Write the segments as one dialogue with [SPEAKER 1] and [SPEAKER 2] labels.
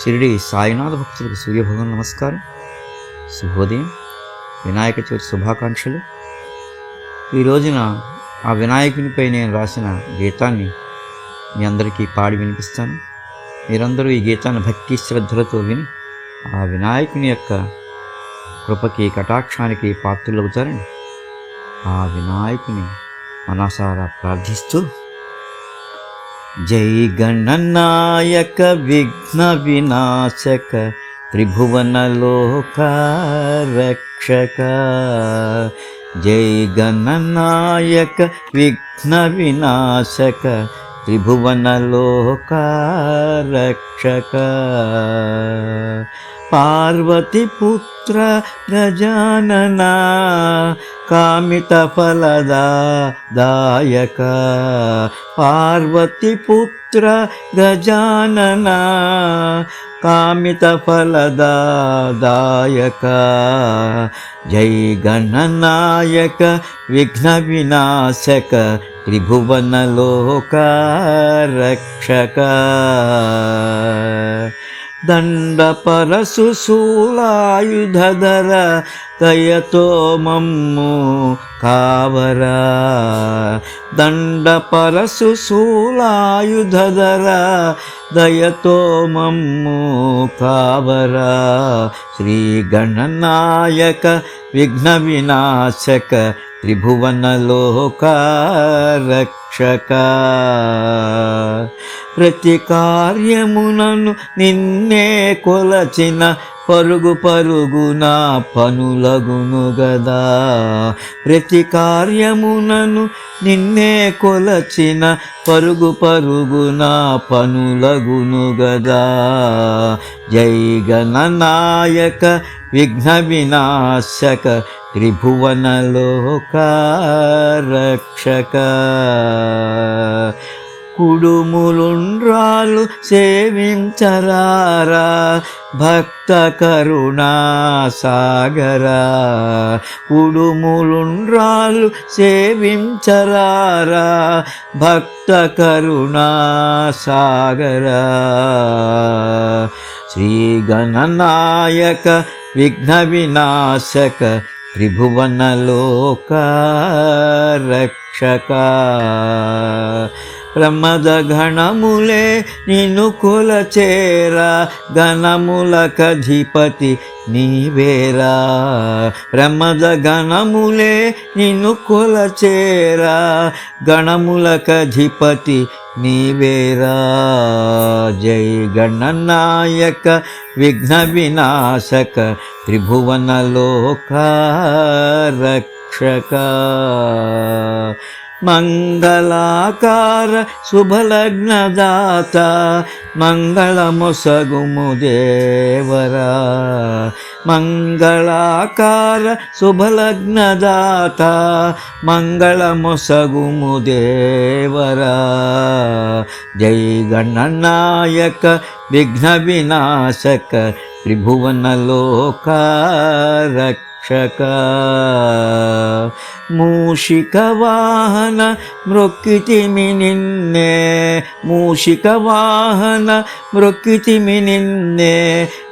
[SPEAKER 1] షిరిడి సాయినాథ భక్తులకు సూర్యభగవాన్ నమస్కారం. శుభోదయం. వినాయక చవితి శుభాకాంక్షలు. ఈ రోజున ఆ వినాయకునిపై నేను రాసిన గీతాన్ని మీ అందరికీ పాడి వినిపిస్తాను. మీరందరూ ఈ గీతాన్ని భక్తి శ్రద్ధలతో విని ఆ వినాయకుని యొక్క కృపకి కటాక్షానికి పాత్రులవుతారని ఆ వినాయకుని మనసారా ప్రార్థిస్తూ, జై గణనాయక విఘ్న వినాశక త్రిభువన లోక రక్షక, జై గణనాయక విఘ్న వినాశక త్రిభువన లోక రక్షక, పార్వతి పుత్ర గజానన కామిత ఫలదా దాయక, పార్వతి పుత్ర గజానన కామిత ఫలదా దాయక, జై గణనాయక విఘ్న వినాశక త్రిభువన లోక రక్షక, దండ పరశు శూలాయుధర దయతో మమ్ము కావరా, దండ పరశు శూలాయుధర దయతో మమ్ము కావరా, శ్రీ గణనాయక విఘ్న వినాశక త్రిభువన లోక రక్షక, ప్రతి కార్యమునను నిన్నే కొలచిన పరుగు పరుగున పనులగును గదా, ప్రతి కార్యమునను నిన్నే కొలచిన పరుగు పరుగున పనులగును గదా, జై గణనాయక విఘ్న వినాశక త్రిభువన లోక రక్షక, కుడుములుండ్రాలు సేవించరారా భక్త కరుణా సాగరా, కుడుములుండ్రాలు సేవించరారా భక్త కరుణా సాగరా, శ్రీ గణనాయక విఘ్న వినాశక త్రిభువన లోక రక్షక, ప్రమద గణములే నిన్ను కొలచేరా గణములకధిపతి నీవేరా, ప్రమద గణములే నిన్ను కొలచేరా గణములకధిపతి నీవేరా, జై గణనాయక విఘ్న వినాశక త్రిభువన లోక రక్షక, మంగళాకార శుభలగ్నదాత మంగళమొసగుము దేవరా, మంగళాకార శుభలగ్నదాత మంగళమొసగుము దేవరా, జై గణనాయక విఘ్న వినాశక త్రిభువన లోక రక్షక, మూషిక వాహన మృక్కితిమి నిన్నే, మూషిక వాహన మృక్కితిమి నిన్నే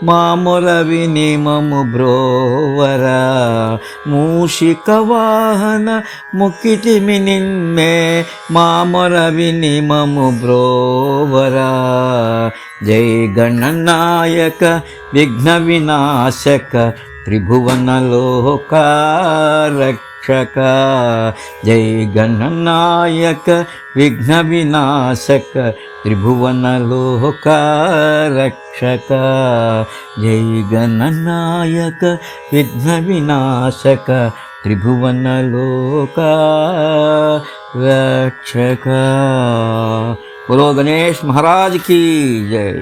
[SPEAKER 1] మామొర విని మము బ్రోవరా, మూషిక వాహన ముక్కితిమి నిన్నే మామొర విని మము బ్రోవరా, జై గణనాయక విఘ్న వినాశక త్రిభువన లోక రక్షక, జై గణనాయక విఘ్న వినాశక త్రిభువన లోక రక్షక, జై గణనాయక విఘ్న వినాశక త్రిభువన లోక రక్షక. बोलो गणेश महाराज की जय.